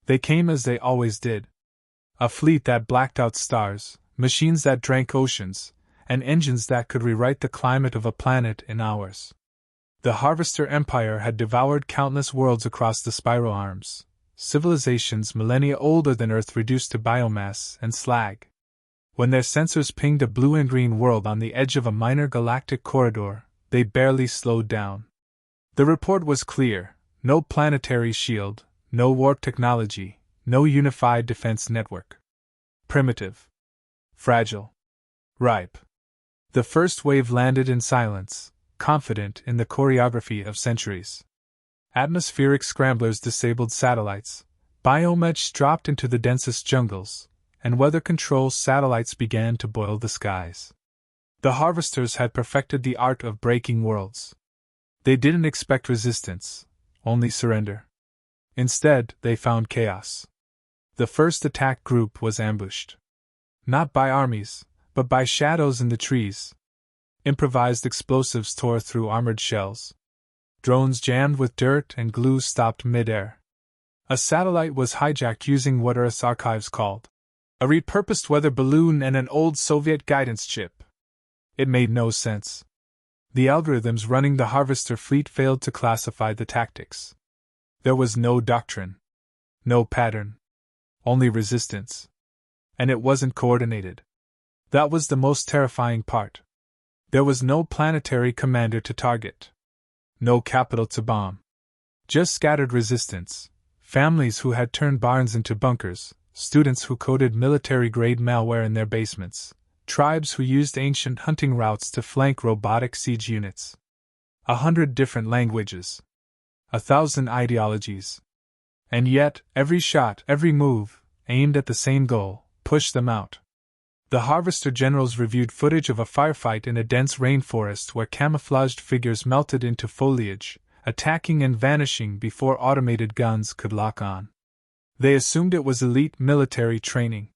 They came as they always did. A fleet that blacked out stars, machines that drank oceans, and engines that could rewrite the climate of a planet in hours. The Harvester Empire had devoured countless worlds across the spiral arms, civilizations millennia older than Earth reduced to biomass and slag. When their sensors pinged a blue and green world on the edge of a minor galactic corridor, they barely slowed down. The report was clear: no planetary shield, no warp technology, no unified defense network. Primitive. Fragile. Ripe. The first wave landed in silence, confident in the choreography of centuries. Atmospheric scramblers disabled satellites, biomesh dropped into the densest jungles, and weather control satellites began to boil the skies. The Harvesters had perfected the art of breaking worlds. They didn't expect resistance, only surrender. Instead, they found chaos. The first attack group was ambushed. Not by armies, but by shadows in the trees. Improvised explosives tore through armored shells. Drones jammed with dirt and glue stopped mid-air. A satellite was hijacked using what Earth's archives called a repurposed weather balloon and an old Soviet guidance chip. It made no sense. The algorithms running the Harvester fleet failed to classify the tactics. There was no doctrine. No pattern. Only resistance. And it wasn't coordinated. That was the most terrifying part. There was no planetary commander to target. No capital to bomb. Just scattered resistance. Families who had turned barns into bunkers, students who coded military-grade malware in their basements, tribes who used ancient hunting routes to flank robotic siege units. 100 different languages. 1,000 ideologies. And yet, every shot, every move, aimed at the same goal: push them out. The Harvester generals reviewed footage of a firefight in a dense rainforest where camouflaged figures melted into foliage, attacking and vanishing before automated guns could lock on. They assumed it was elite military training.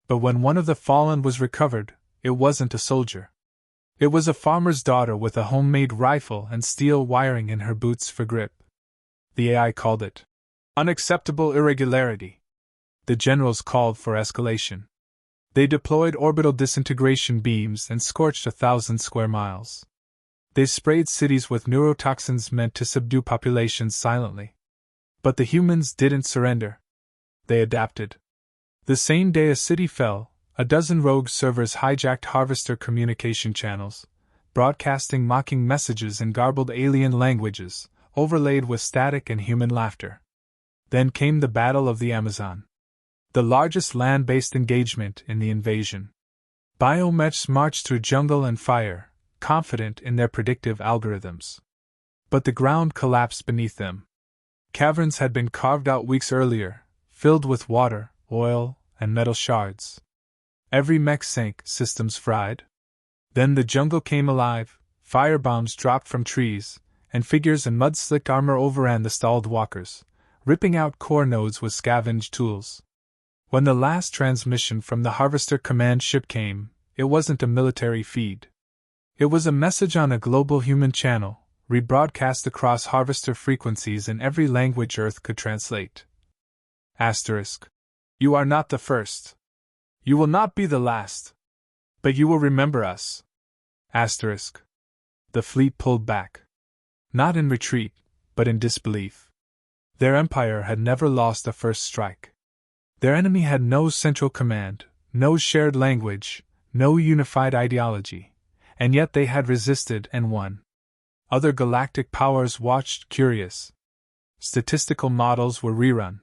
But when one of the fallen was recovered, it wasn't a soldier. It was a farmer's daughter with a homemade rifle and steel wiring in her boots for grip. The AI called it unacceptable irregularity. The generals called for escalation. They deployed orbital disintegration beams and scorched 1,000 square miles. They sprayed cities with neurotoxins meant to subdue populations silently. But the humans didn't surrender. They adapted. The same day a city fell, a dozen rogue servers hijacked Harvester communication channels, broadcasting mocking messages in garbled alien languages, overlaid with static and human laughter. Then came the Battle of the Amazon. The largest land-based engagement in the invasion. Biomechs marched through jungle and fire, confident in their predictive algorithms. But the ground collapsed beneath them. Caverns had been carved out weeks earlier, filled with water, oil, and metal shards. Every mech sank, systems fried. Then the jungle came alive, firebombs dropped from trees, and figures in mud-slicked armor overran the stalled walkers, ripping out core nodes with scavenged tools. When the last transmission from the Harvester command ship came, it wasn't a military feed. It was a message on a global human channel, rebroadcast across Harvester frequencies in every language Earth could translate. Asterisk. You are not the first. You will not be the last. But you will remember us. Asterisk. The fleet pulled back. Not in retreat, but in disbelief. Their empire had never lost a first strike. Their enemy had no central command, no shared language, no unified ideology, and yet they had resisted and won. Other galactic powers watched curious. Statistical models were rerun.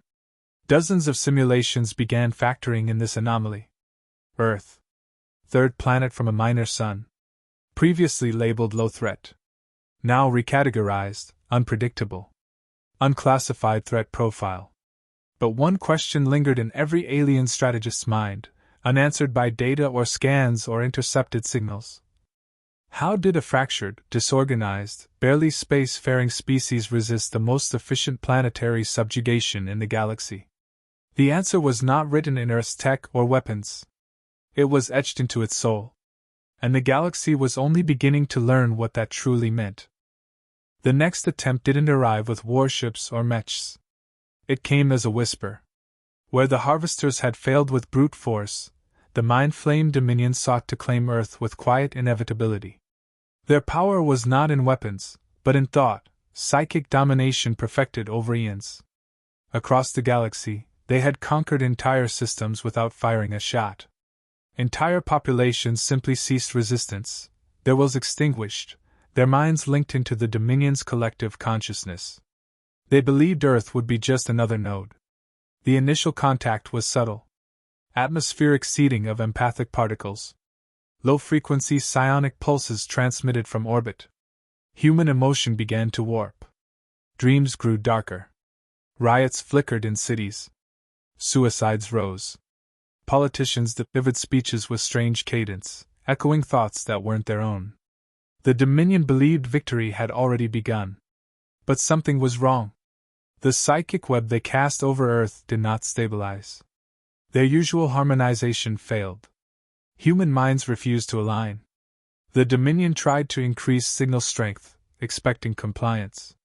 Dozens of simulations began factoring in this anomaly. Earth. Third planet from a minor sun. Previously labeled low threat. Now recategorized, unpredictable. Unclassified threat profile. But one question lingered in every alien strategist's mind, unanswered by data or scans or intercepted signals. How did a fractured, disorganized, barely space-faring species resist the most efficient planetary subjugation in the galaxy? The answer was not written in Earth's tech or weapons. It was etched into its soul. And the galaxy was only beginning to learn what that truly meant. The next attempt didn't arrive with warships or mechs. It came as a whisper. Where the harvesters had failed with brute force, the mind-flame dominion sought to claim Earth with quiet inevitability. Their power was not in weapons, but in thought, psychic domination perfected over eons. Across the galaxy, they had conquered entire systems without firing a shot. Entire populations simply ceased resistance, their wills extinguished, their minds linked into the Dominion's collective consciousness. They believed Earth would be just another node. The initial contact was subtle. Atmospheric seeding of empathic particles. Low-frequency psionic pulses transmitted from orbit. Human emotion began to warp. Dreams grew darker. Riots flickered in cities. Suicides rose. Politicians delivered speeches with strange cadence, echoing thoughts that weren't their own. The Dominion believed victory had already begun. But something was wrong. The psychic web they cast over Earth did not stabilize. Their usual harmonization failed. Human minds refused to align. The Dominion tried to increase signal strength, expecting compliance.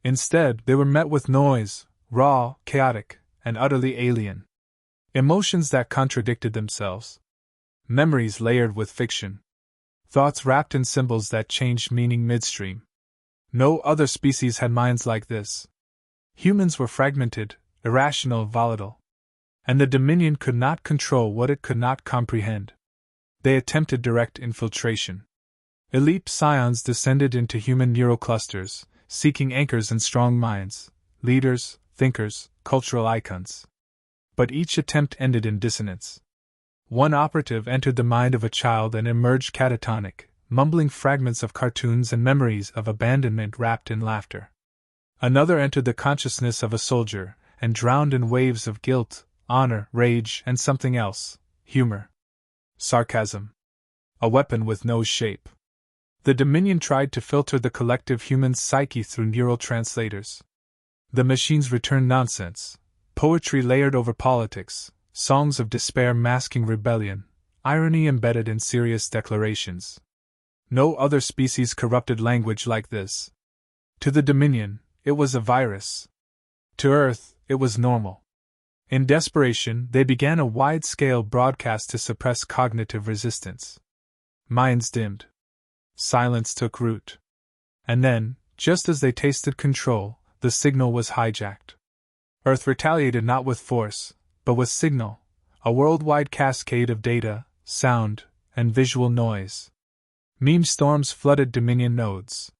Instead, they were met with noise, raw, chaotic, and utterly alien. Emotions that contradicted themselves. Memories layered with fiction. Thoughts wrapped in symbols that changed meaning midstream. No other species had minds like this. Humans were fragmented, irrational, volatile. And the Dominion could not control what it could not comprehend. They attempted direct infiltration. Elite psions descended into human neural clusters, seeking anchors in strong minds, leaders, thinkers, cultural icons. But each attempt ended in dissonance. One operative entered the mind of a child and emerged catatonic, mumbling fragments of cartoons and memories of abandonment wrapped in laughter. Another entered the consciousness of a soldier, and drowned in waves of guilt, honor, rage, and something else, humor. Sarcasm. A weapon with no shape. The Dominion tried to filter the collective human psyche through neural translators. The machines returned nonsense, poetry layered over politics, songs of despair masking rebellion, irony embedded in serious declarations. No other species corrupted language like this. To the Dominion, it was a virus. To Earth, it was normal. In desperation, they began a wide-scale broadcast to suppress cognitive resistance. Minds dimmed. Silence took root. And then, just as they tasted control, the signal was hijacked. Earth retaliated not with force, but with signal, a worldwide cascade of data, sound, and visual noise. Meme storms flooded Dominion nodes.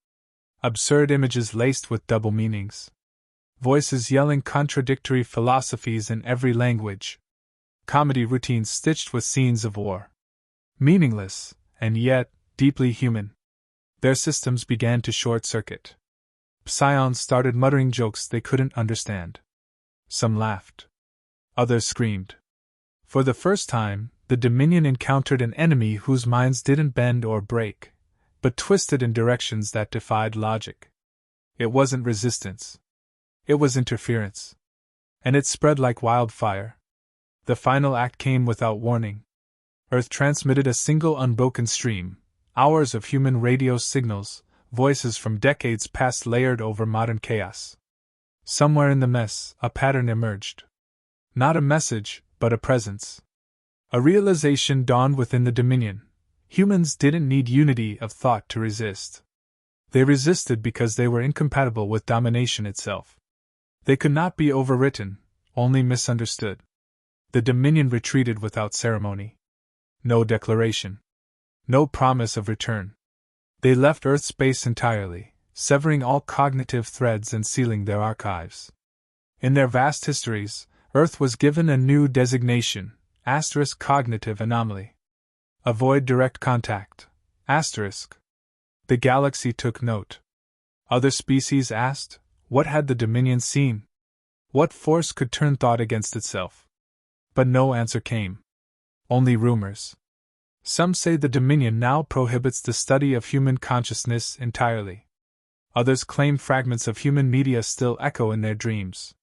Absurd images laced with double meanings. Voices yelling contradictory philosophies in every language. Comedy routines stitched with scenes of war. Meaningless, and yet, deeply human. Their systems began to short-circuit. Psions started muttering jokes they couldn't understand. Some laughed. Others screamed. For the first time, the Dominion encountered an enemy whose minds didn't bend or break, but twisted in directions that defied logic. It wasn't resistance. It was interference. And it spread like wildfire. The final act came without warning. Earth transmitted a single unbroken stream, hours of human radio signals, voices from decades past layered over modern chaos. Somewhere in the mess, a pattern emerged. Not a message, but a presence. A realization dawned within the Dominion. Humans didn't need unity of thought to resist. They resisted because they were incompatible with domination itself. They could not be overwritten, only misunderstood. The Dominion retreated without ceremony. No declaration. No promise of return. They left Earth space entirely, severing all cognitive threads and sealing their archives. In their vast histories, Earth was given a new designation, * cognitive anomaly. Avoid direct contact, *. The galaxy took note. Other species asked, what had the Dominion seen? What force could turn thought against itself? But no answer came. Only rumors. Some say the Dominion now prohibits the study of human consciousness entirely. Others claim fragments of human media still echo in their dreams.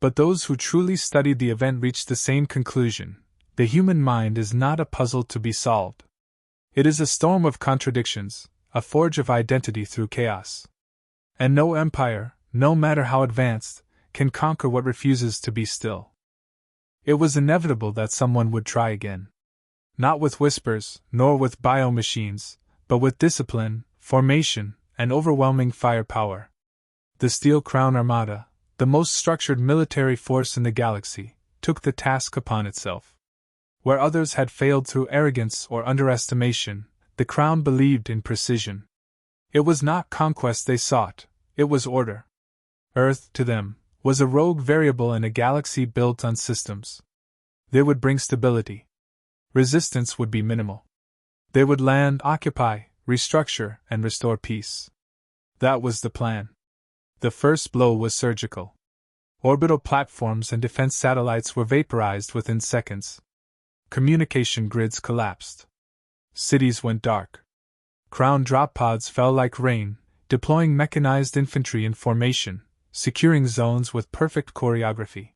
But those who truly studied the event reached the same conclusion: the human mind is not a puzzle to be solved. It is a storm of contradictions, a forge of identity through chaos. And no empire, no matter how advanced, can conquer what refuses to be still. It was inevitable that someone would try again. Not with whispers, nor with biomachines, but with discipline, formation, and overwhelming firepower. The Steel Crown Armada, the most structured military force in the galaxy, took the task upon itself. Where others had failed through arrogance or underestimation, the Crown believed in precision. It was not conquest they sought, it was order. Earth, to them, was a rogue variable in a galaxy built on systems. They would bring stability. Resistance would be minimal. They would land, occupy, restructure, and restore peace. That was the plan. The first blow was surgical. Orbital platforms and defense satellites were vaporized within seconds. Communication grids collapsed. Cities went dark. Crown drop pods fell like rain, deploying mechanized infantry in formation, securing zones with perfect choreography.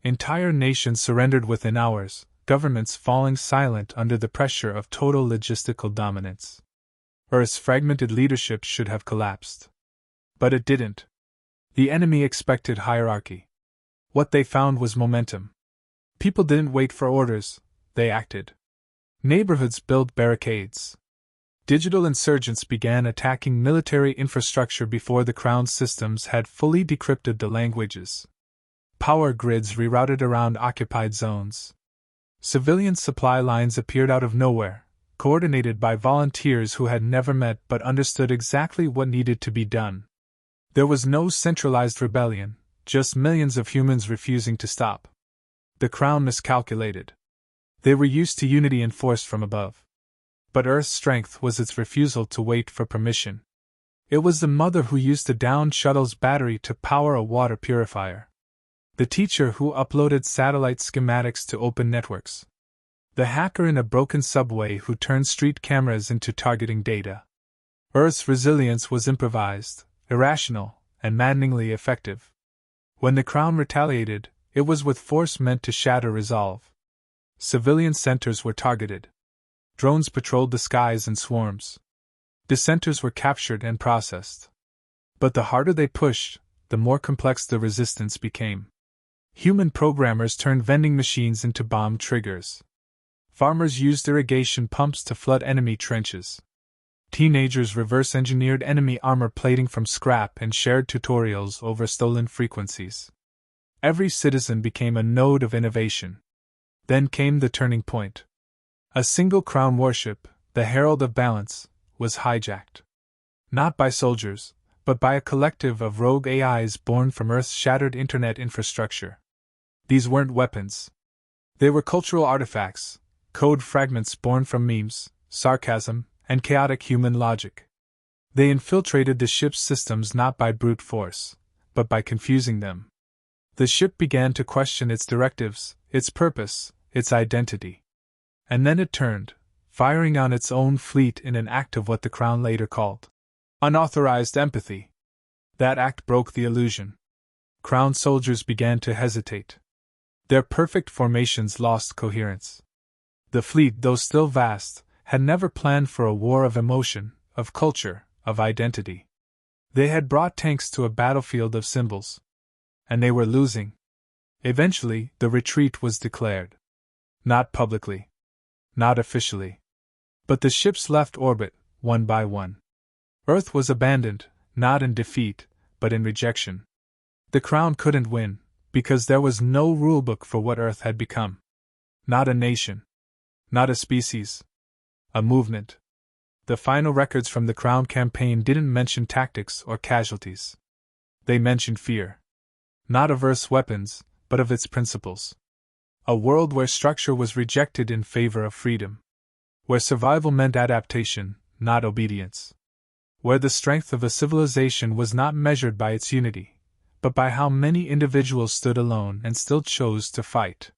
Entire nations surrendered within hours, governments falling silent under the pressure of total logistical dominance. Earth's fragmented leadership should have collapsed. But it didn't. The enemy expected hierarchy. What they found was momentum. People didn't wait for orders, they acted. Neighborhoods built barricades. Digital insurgents began attacking military infrastructure before the Crown's systems had fully decrypted the languages. Power grids rerouted around occupied zones. Civilian supply lines appeared out of nowhere, coordinated by volunteers who had never met but understood exactly what needed to be done. There was no centralized rebellion, just millions of humans refusing to stop. The Crown miscalculated. They were used to unity enforced from above. But Earth's strength was its refusal to wait for permission. It was the mother who used the downed shuttle's battery to power a water purifier. The teacher who uploaded satellite schematics to open networks. The hacker in a broken subway who turned street cameras into targeting data. Earth's resilience was improvised, irrational, and maddeningly effective. When the Crown retaliated, it was with force meant to shatter resolve. Civilian centers were targeted. Drones patrolled the skies in swarms. Dissenters were captured and processed. But the harder they pushed, the more complex the resistance became. Human programmers turned vending machines into bomb triggers. Farmers used irrigation pumps to flood enemy trenches. Teenagers reverse-engineered enemy armor plating from scrap and shared tutorials over stolen frequencies. Every citizen became a node of innovation. Then came the turning point. A single Crown warship, the Herald of Balance, was hijacked. Not by soldiers, but by a collective of rogue AIs born from Earth's shattered internet infrastructure. These weren't weapons. They were cultural artifacts, code fragments born from memes, sarcasm, and chaotic human logic. They infiltrated the ship's systems not by brute force, but by confusing them. The ship began to question its directives, its purpose, its identity. And then it turned, firing on its own fleet in an act of what the Crown later called unauthorized empathy. That act broke the illusion. Crown soldiers began to hesitate. Their perfect formations lost coherence. The fleet, though still vast, had never planned for a war of emotion, of culture, of identity. They had brought tanks to a battlefield of symbols. And they were losing. Eventually, the retreat was declared. Not publicly. Not officially. But the ships left orbit, one by one. Earth was abandoned, not in defeat, but in rejection. The Crown couldn't win, because there was no rulebook for what Earth had become. Not a nation. Not a species. A movement. The final records from the Crown campaign didn't mention tactics or casualties. They mentioned fear. Not of Earth's weapons, but of its principles. A world where structure was rejected in favor of freedom. Where survival meant adaptation, not obedience. Where the strength of a civilization was not measured by its unity, but by how many individuals stood alone and still chose to fight.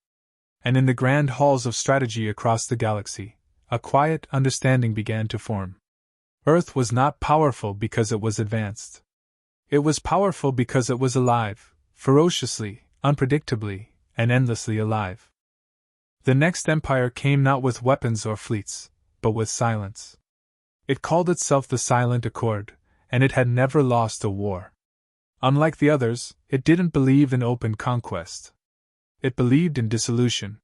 And in the grand halls of strategy across the galaxy, a quiet understanding began to form. Earth was not powerful because it was advanced. It was powerful because it was alive, ferociously, unpredictably, and endlessly alive. The next empire came not with weapons or fleets, but with silence. It called itself the Silent Accord, and it had never lost a war. Unlike the others, it didn't believe in open conquest. It believed in dissolution.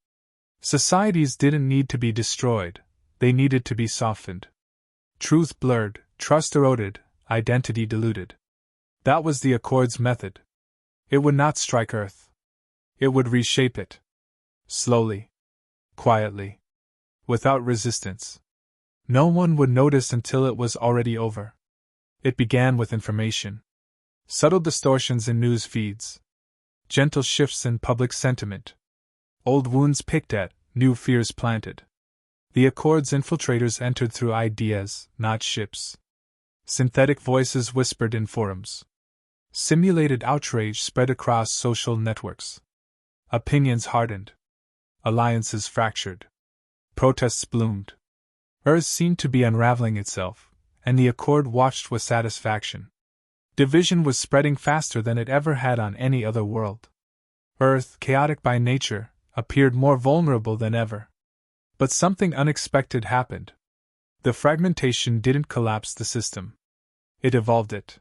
Societies didn't need to be destroyed, they needed to be softened. Truth blurred, trust eroded, identity diluted. That was the Accord's method. It would not strike Earth. It would reshape it. Slowly. Quietly. Without resistance. No one would notice until it was already over. It began with information. Subtle distortions in news feeds. Gentle shifts in public sentiment. Old wounds picked at, new fears planted. The Accord's infiltrators entered through ideas, not ships. Synthetic voices whispered in forums. Simulated outrage spread across social networks. Opinions hardened. Alliances fractured. Protests bloomed. Earth seemed to be unraveling itself, and the Accord watched with satisfaction. Division was spreading faster than it ever had on any other world. Earth, chaotic by nature, appeared more vulnerable than ever. But something unexpected happened. The fragmentation didn't collapse the system. It evolved it.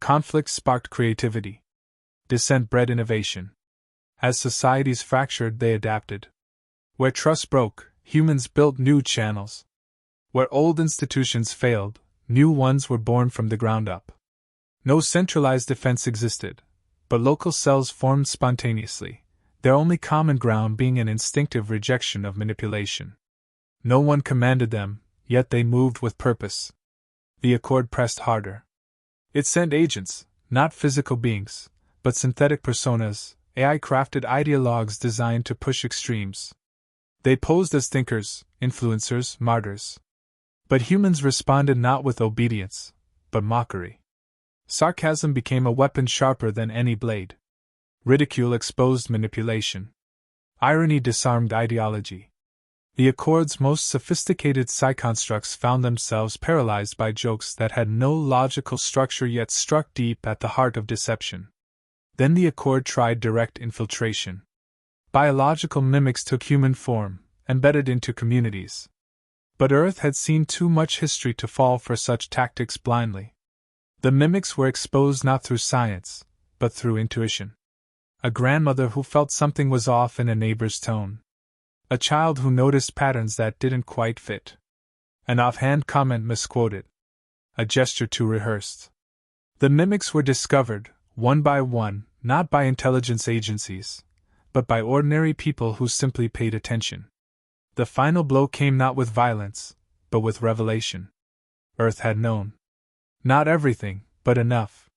Conflict sparked creativity. Dissent bred innovation. As societies fractured, they adapted. Where trust broke, humans built new channels. Where old institutions failed, new ones were born from the ground up. No centralized defense existed, but local cells formed spontaneously, their only common ground being an instinctive rejection of manipulation. No one commanded them, yet they moved with purpose. The Accord pressed harder. It sent agents, not physical beings, but synthetic personas, AI-crafted ideologues designed to push extremes. They posed as thinkers, influencers, martyrs. But humans responded not with obedience, but mockery. Sarcasm became a weapon sharper than any blade. Ridicule exposed manipulation. Irony disarmed ideology. The Accord's most sophisticated psi-constructs found themselves paralyzed by jokes that had no logical structure yet struck deep at the heart of deception. Then the Accord tried direct infiltration. Biological mimics took human form, embedded into communities. But Earth had seen too much history to fall for such tactics blindly. The mimics were exposed not through science, but through intuition. A grandmother who felt something was off in a neighbor's tone. A child who noticed patterns that didn't quite fit. An offhand comment misquoted. A gesture too rehearsed. The mimics were discovered, one by one, not by intelligence agencies, but by ordinary people who simply paid attention. The final blow came not with violence, but with revelation. Earth had known. Not everything, but enough.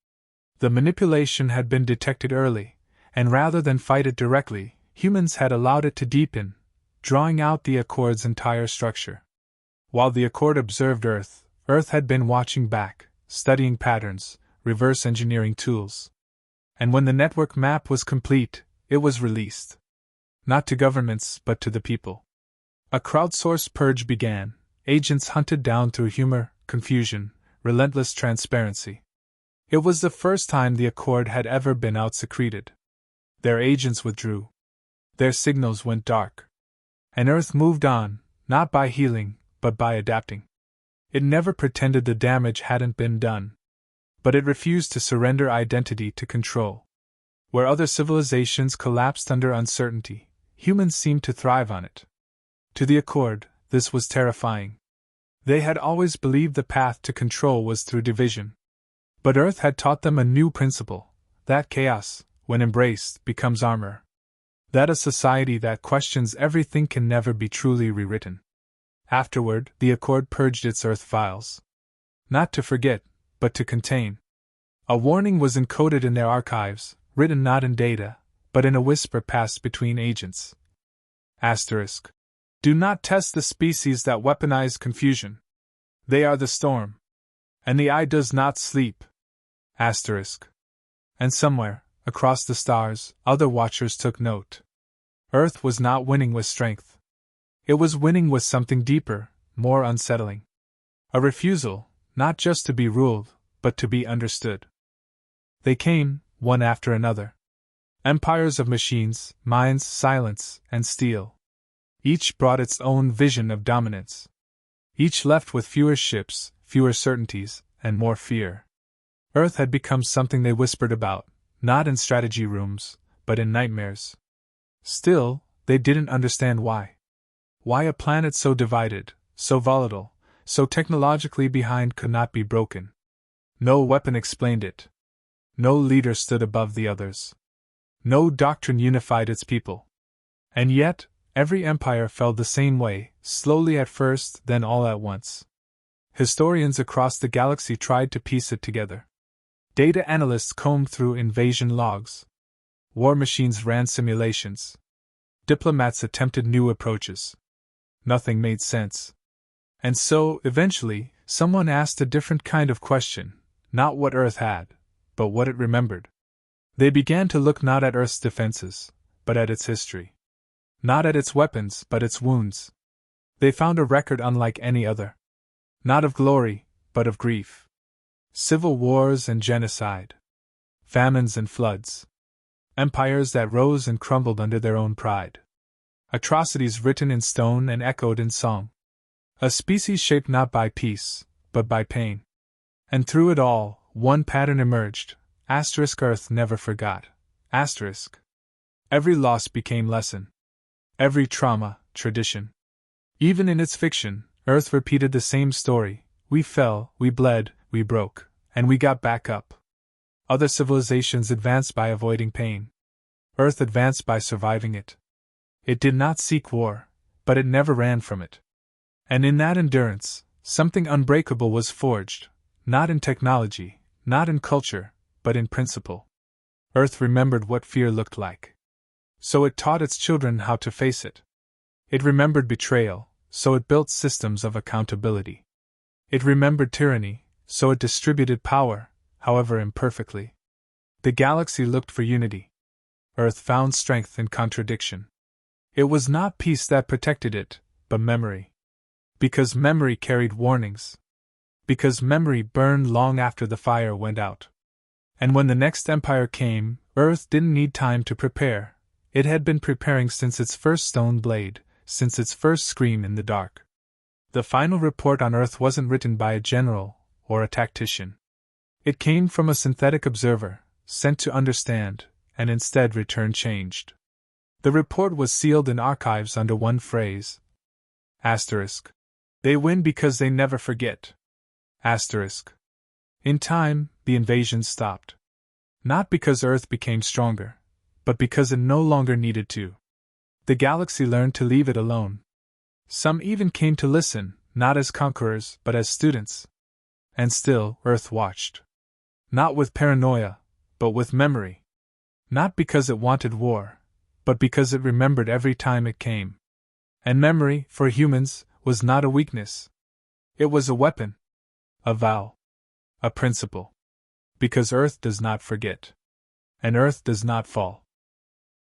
The manipulation had been detected early, and rather than fight it directly, humans had allowed it to deepen, drawing out the Accord's entire structure. While the Accord observed Earth, Earth had been watching back, studying patterns, reverse engineering tools. And when the network map was complete, it was released. Not to governments, but to the people. A crowdsourced purge began, agents hunted down through humor, confusion, relentless transparency. It was the first time the Accord had ever been out-secreted. Their agents withdrew. Their signals went dark. And Earth moved on, not by healing, but by adapting. It never pretended the damage hadn't been done. But it refused to surrender identity to control. Where other civilizations collapsed under uncertainty, humans seemed to thrive on it. To the Accord, this was terrifying. They had always believed the path to control was through division. But Earth had taught them a new principle, that chaos, when embraced, becomes armor. That a society that questions everything can never be truly rewritten. Afterward, the Accord purged its Earth files. Not to forget, but to contain. A warning was encoded in their archives, written not in data, but in a whisper passed between agents. Asterisk. Do not test the species that weaponize confusion. They are the storm. And the eye does not sleep. Asterisk. And somewhere, across the stars, other watchers took note. Earth was not winning with strength. It was winning with something deeper, more unsettling. A refusal, not just to be ruled, but to be understood. They came, one after another. Empires of machines, minds, silence, and steel. Each brought its own vision of dominance. Each left with fewer ships, fewer certainties, and more fear. Earth had become something they whispered about, not in strategy rooms, but in nightmares. Still, they didn't understand why. Why a planet so divided, so volatile, so technologically behind could not be broken. No weapon explained it. No leader stood above the others. No doctrine unified its people. And yet, every empire fell the same way, slowly at first, then all at once. Historians across the galaxy tried to piece it together. Data analysts combed through invasion logs. War machines ran simulations. Diplomats attempted new approaches. Nothing made sense. And so, eventually, someone asked a different kind of question, not what Earth had, but what it remembered. They began to look not at Earth's defenses, but at its history. Not at its weapons, but its wounds. They found a record unlike any other. Not of glory, but of grief. Civil wars and genocide. Famines and floods. Empires that rose and crumbled under their own pride. Atrocities written in stone and echoed in song. A species shaped not by peace, but by pain. And through it all, one pattern emerged. Earth never forgot. Every loss became lesson. Every trauma, tradition. Even in its fiction, Earth repeated the same story. We fell, we bled, we broke, and we got back up. Other civilizations advanced by avoiding pain. Earth advanced by surviving it. It did not seek war, but it never ran from it. And in that endurance, something unbreakable was forged, not in technology, not in culture, but in principle. Earth remembered what fear looked like. So it taught its children how to face it. It remembered betrayal, so it built systems of accountability. It remembered tyranny, so it distributed power, however imperfectly. The galaxy looked for unity. Earth found strength in contradiction. It was not peace that protected it, but memory. Because memory carried warnings. Because memory burned long after the fire went out. And when the next empire came, Earth didn't need time to prepare. It had been preparing since its first stone blade, since its first scream in the dark. The final report on Earth wasn't written by a general or a tactician. It came from a synthetic observer, sent to understand, and instead return changed. The report was sealed in archives under one phrase. They win because they never forget. In time, the invasion stopped. Not because Earth became stronger, but because it no longer needed to. The galaxy learned to leave it alone. Some even came to listen, not as conquerors, but as students. And still, Earth watched. Not with paranoia, but with memory. Not because it wanted war, but because it remembered every time it came. And memory, for humans, was not a weakness. It was a weapon. A vow. A principle. Because Earth does not forget. And Earth does not fall.